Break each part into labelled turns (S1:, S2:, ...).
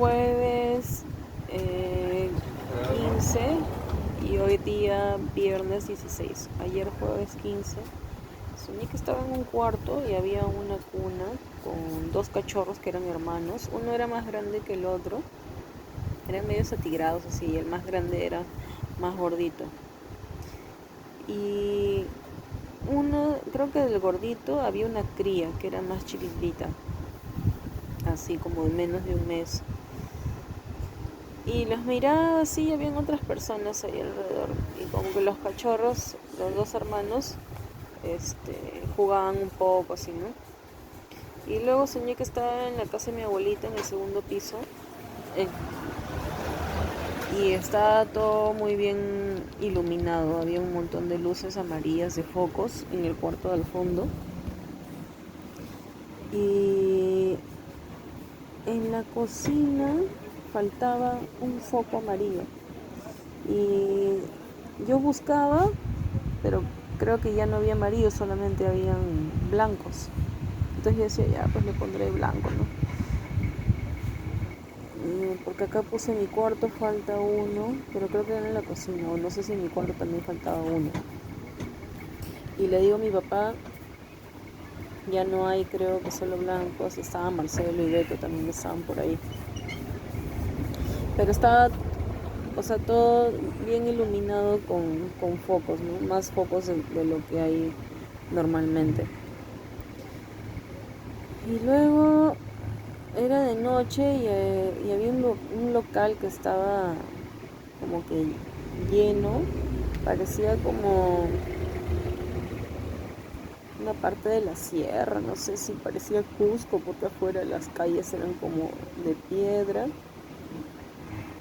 S1: jueves 15 y hoy día viernes 16. Ayer jueves 15 soñé que estaba en un cuarto y había una cuna con dos cachorros que eran hermanos. Uno era más grande que el otro, eran medios atigrados así, el más grande era más gordito. Y uno, creo que del gordito había una cría que era más chiquitita, así como de menos de un mes. Y los miraba así y habían otras personas ahí alrededor. Y como que los cachorros, los dos hermanos, jugaban un poco así, ¿no? Y luego soñé que estaba en la casa de mi abuelita en el segundo piso. eh, y estaba todo muy bien iluminado. Había un montón de luces amarillas de focos en el cuarto del fondo. Y en la cocina faltaba un foco amarillo. Y yo buscaba, pero creo que ya no había amarillos, solamente habían blancos. Entonces yo decía, ya, pues le pondré blanco, ¿no? Porque acá puse mi cuarto, falta uno, pero creo que era en la cocina, o no sé si en mi cuarto también faltaba uno. Y le digo a mi papá, ya no hay, creo que solo blancos, estaba Marcelo y Beto también estaban por ahí. Pero estaba, o sea, todo bien iluminado con focos, ¿no? Más focos de lo que hay normalmente. Y luego era de noche y había un local que estaba como que lleno, parecía como una parte de la sierra, no sé si parecía Cusco, porque afuera las calles eran como de piedra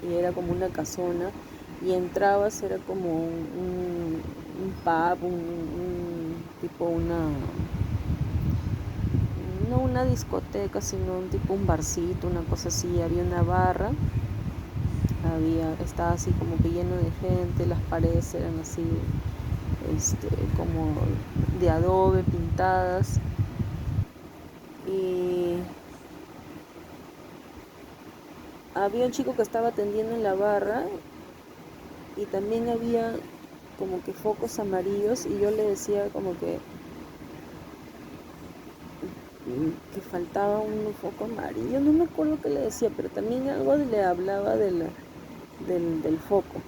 S1: y era como una casona, y entrabas, era como un pub, tipo no una discoteca, sino un tipo un barcito, una cosa así. Había una barra, estaba así como que lleno de gente, las paredes eran así, como de adobe pintadas. Y había un chico que estaba atendiendo en la barra y también había como que focos amarillos, y yo le decía como que faltaba un foco amarillo, no me acuerdo qué le decía, pero también algo le hablaba del foco.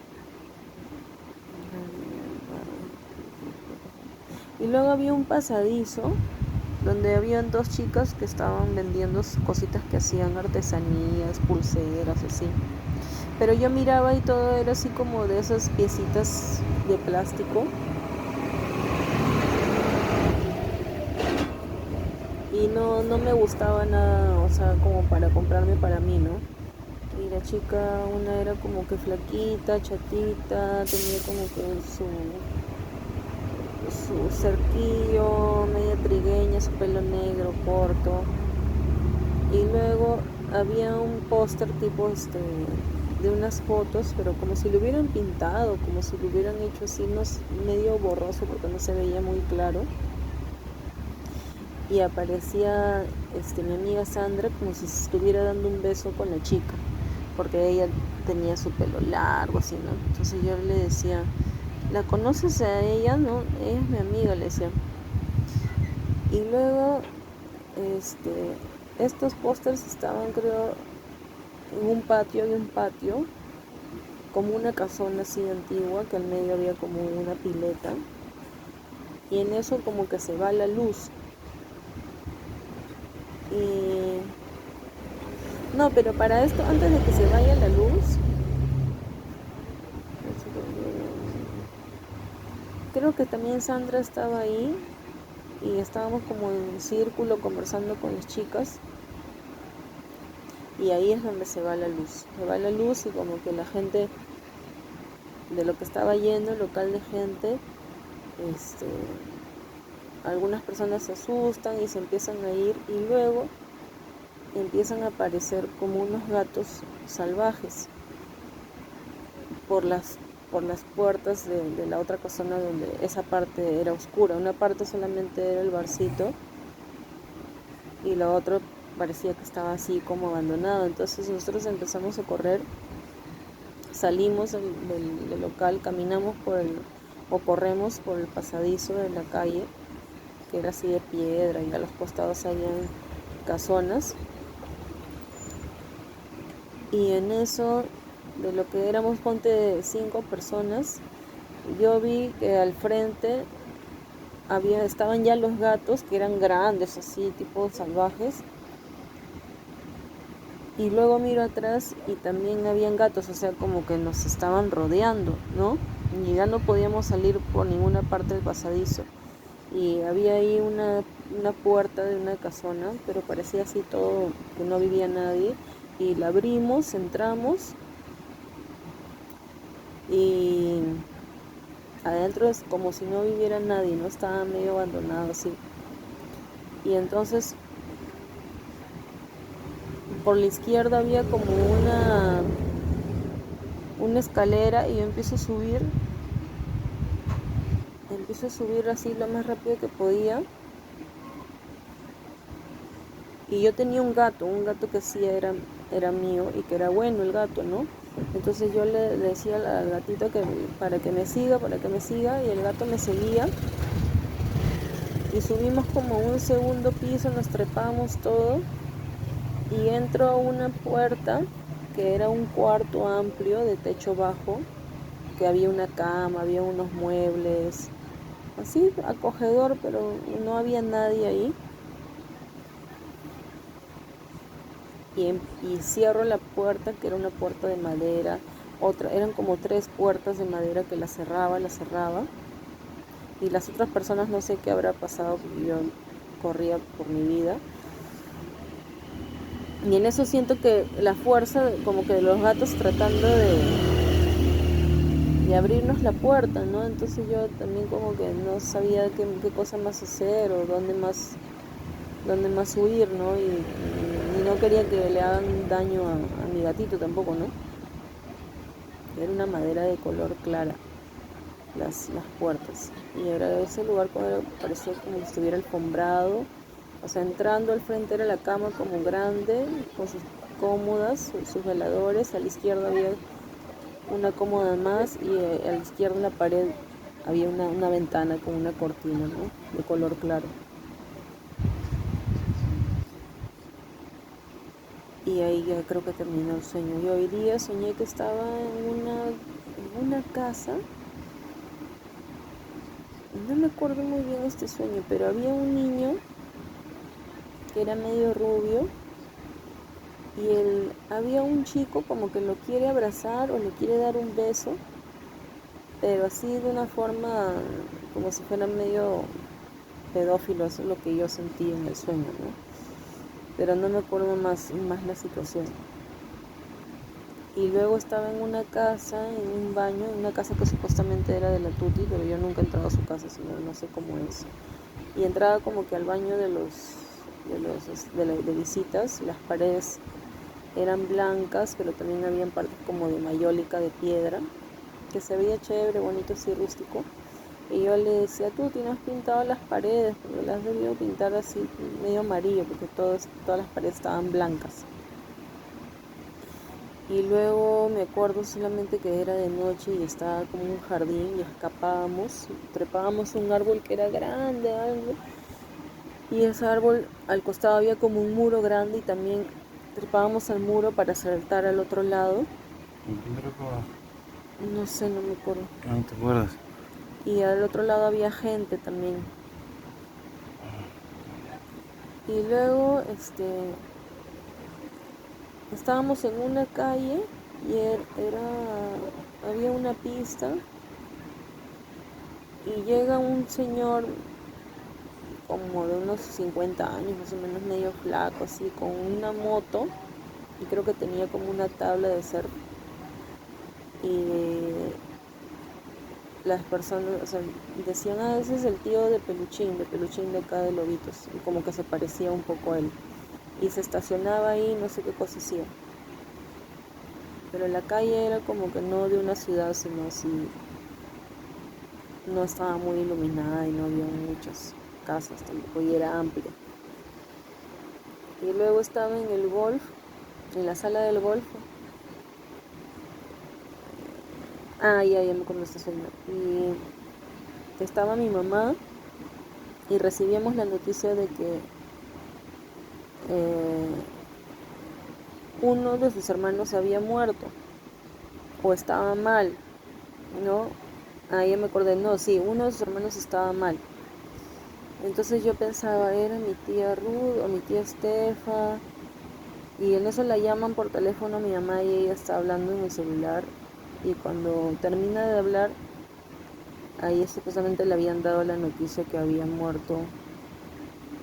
S1: Y luego había un pasadizo donde habían dos chicas que estaban vendiendo cositas que hacían, artesanías, pulseras, así. Pero yo miraba y todo era así como de esas piecitas de plástico. Y no me gustaba nada, o sea, como para comprarme para mí, ¿no? Y la chica, una era como que flaquita, chatita, tenía como que su cerquillo, media trigueña, su pelo negro, corto. Y luego había un póster tipo de unas fotos, pero como si lo hubieran pintado, como si lo hubieran hecho así, medio borroso porque no se veía muy claro. Y aparecía mi amiga Sandra como si se estuviera dando un beso con la chica, porque ella tenía su pelo largo, así, ¿no? Entonces yo le decía, ¿la conoces a ella? No, ella es mi amiga, le decía. Y luego, estos pósters estaban, creo, en un patio, había un patio, como una casona así antigua, que al medio había como una pileta, y en eso como que se va la luz. Y no, pero para esto, antes de que se vaya la luz, creo que también Sandra estaba ahí y estábamos como en círculo conversando con las chicas, y ahí es donde se va la luz. Se va la luz y como que la gente de lo que estaba yendo, el local de gente, este, algunas personas se asustan y se empiezan a ir, y luego empiezan a aparecer como unos gatos salvajes por las puertas de la otra casona, donde esa parte era oscura. Una parte solamente era el barcito y la otra parecía que estaba así como abandonado. Entonces nosotros empezamos a correr, salimos del local, caminamos o corremos por el pasadizo de la calle, que era así de piedra, y a los costados habían casonas. Y en eso, de lo que éramos, ponte 5 personas, yo vi que al frente estaban ya los gatos, que eran grandes, así, tipo salvajes. Y luego miro atrás y también habían gatos, o sea, como que nos estaban rodeando, ¿no? Y ya no podíamos salir por ninguna parte del pasadizo. Y había ahí una puerta de una casona, pero parecía así todo, que no vivía nadie. Y la abrimos, entramos y adentro es como si no viviera nadie, ¿no? Estaba medio abandonado así. Y entonces por la izquierda había como una escalera, y yo empiezo a subir así lo más rápido que podía. Y yo tenía un gato que sí era mío y que era bueno el gato, ¿no? Entonces yo le decía al gatito que para que me siga, y el gato me seguía. Y subimos como un segundo piso, nos trepamos todo y entro a una puerta que era un cuarto amplio de techo bajo, que había una cama, había unos muebles, así acogedor, pero no había nadie ahí. Y cierro la puerta, que era una puerta de madera, eran como 3 puertas de madera que la cerraba, y las otras personas no sé qué habrá pasado, porque yo corría por mi vida. Y en eso siento que la fuerza, como que de los gatos tratando de abrirnos la puerta, ¿no? Entonces yo también como que no sabía qué cosa más hacer o dónde más huir, ¿no? Y no quería que le hagan daño a mi gatito tampoco, ¿no? Era una madera de color clara, las puertas. Y era ese lugar parecía como si estuviera alfombrado. O sea, entrando al frente era la cama como grande, con sus cómodas, sus veladores. A la izquierda había una cómoda más, y a la izquierda en la pared había una ventana con una cortina, ¿no? De color claro. Y ahí ya creo que terminó el sueño. Y hoy día soñé que estaba en una casa. No me acuerdo muy bien este sueño, pero había un niño que era medio rubio, y había un chico como que lo quiere abrazar o le quiere dar un beso, pero así de una forma como si fuera medio pedófilo. Eso es lo que yo sentí en el sueño, ¿no? Pero no me acuerdo más la situación. Y luego estaba en una casa, en un baño, en una casa que supuestamente era de la Tuti, pero yo nunca he entrado a su casa, sino no sé cómo es. Y entraba como que al baño de visitas. Las paredes eran blancas, pero también habían partes como de mayólica, de piedra, que se veía chévere, bonito, así rústico. Y yo le decía: tú tienes pintado las paredes, porque las has debido pintar así medio amarillo, porque todas las paredes estaban blancas. Y luego me acuerdo solamente que era de noche y estaba como un jardín, y escapábamos, trepábamos un árbol que era grande, algo, y ese árbol al costado había como un muro grande, y también trepábamos al muro para saltar al otro lado.
S2: ¿Con quién trepabas?
S1: No sé, no me acuerdo.
S2: ¿No te acuerdas?
S1: Y al otro lado había gente también. Y luego estábamos en una calle y había una pista, y llega un señor como de unos 50 años, más o menos, medio flaco, así, con una moto, y creo que tenía como una tabla de surf. Y las personas, o sea, decían: ese es el tío de Peluchín de acá de Lobitos, y como que se parecía un poco a él. Y se estacionaba ahí, no sé qué cosa hacía. Pero la calle era como que no de una ciudad, sino así, no estaba muy iluminada y no había muchas casas tampoco, y era amplia. Y luego estaba en el golf, en la sala del golf. Ya me acuerdo esta sueño. Y estaba mi mamá y recibíamos la noticia de que uno de sus hermanos había muerto o estaba mal, ¿no? Ya me acordé, no, sí, uno de sus hermanos estaba mal. Entonces yo pensaba, era mi tía Ruth o mi tía Estefa. Y en eso la llaman por teléfono a mi mamá y ella está hablando en el celular. Y cuando termina de hablar, ahí supuestamente le habían dado la noticia que había muerto.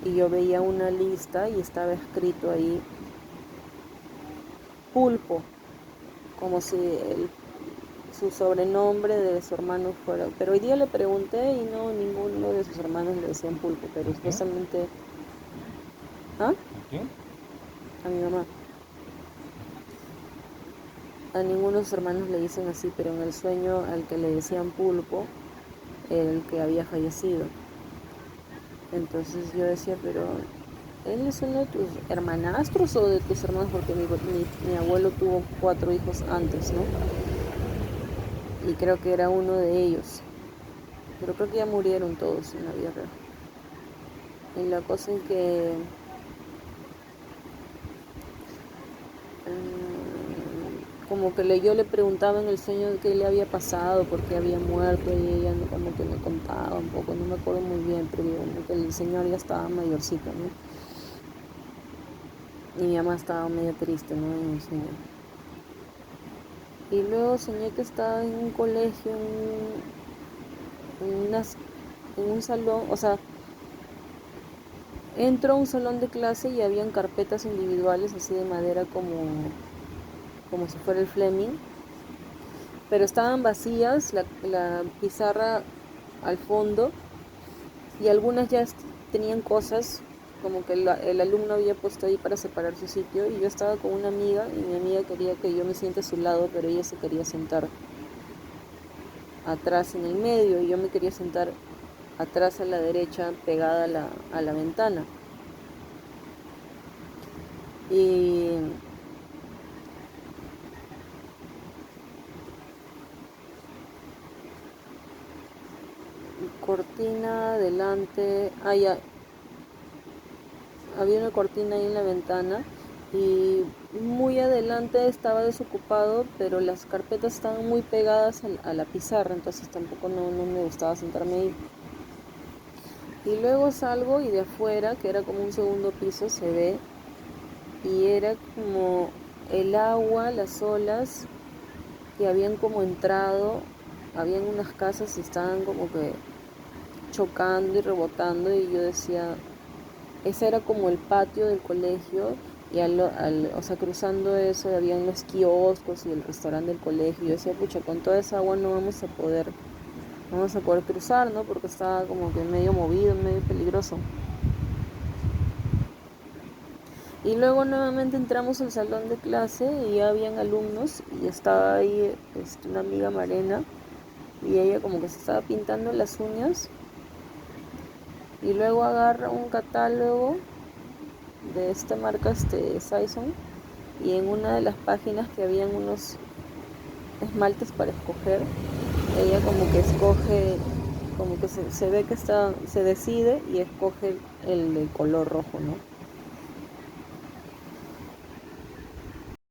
S1: Y yo veía una lista y estaba escrito ahí Pulpo, como si su sobrenombre de su hermano fuera. Pero hoy día le pregunté y no, ninguno de sus hermanos le decían Pulpo, pero
S2: ¿Qué?
S1: supuestamente... ¿Ah?
S2: ¿Qué?
S1: A mi mamá. A ninguno de sus hermanos le dicen así, pero en el sueño al que le decían Pulpo era el que había fallecido. Entonces yo decía, pero ¿él es uno de tus hermanastros o de tus hermanos? Porque mi abuelo tuvo 4 hijos antes, ¿no? Y creo que era uno de ellos. Pero creo que ya murieron todos en la vida real. Y la cosa es que como que yo le preguntaba en el sueño qué le había pasado, por qué había muerto, y ella como que me contaba un poco, no me acuerdo muy bien, pero como que el señor ya estaba mayorcito, ¿no? Y mi mamá estaba medio triste, ¿no? En el sueño. Y luego soñé que estaba en un colegio, en un salón, o sea, entro a un salón de clase y habían carpetas individuales así de madera como si fuera el Fleming, pero estaban vacías, la pizarra al fondo, y algunas ya tenían cosas como que el alumno había puesto ahí para separar su sitio, y yo estaba con una amiga y mi amiga quería que yo me siente a su lado, pero ella se quería sentar atrás en el medio y yo me quería sentar atrás a la derecha pegada a la ventana. Y cortina adelante, ya, había una cortina ahí en la ventana y muy adelante estaba desocupado, pero las carpetas estaban muy pegadas a la pizarra, entonces tampoco no me gustaba sentarme ahí. Y luego salgo y de afuera, que era como un segundo piso, se ve, y era como el agua, las olas que habían como entrado, habían unas casas y estaban como que chocando y rebotando, y yo decía, ese era como el patio del colegio, y o sea, cruzando eso habían los kioscos y el restaurante del colegio. Yo decía, pucha, con toda esa agua no vamos a poder cruzar, ¿no? Porque estaba como que medio movido, medio peligroso. Y luego nuevamente entramos al salón de clase y ya habían alumnos y estaba ahí una amiga Marena, y ella como que se estaba pintando las uñas, y luego agarra un catálogo de esta marca Saison, y en una de las páginas que habían unos esmaltes para escoger, ella como que escoge, como que se ve que se decide y escoge el de color rojo, ¿no?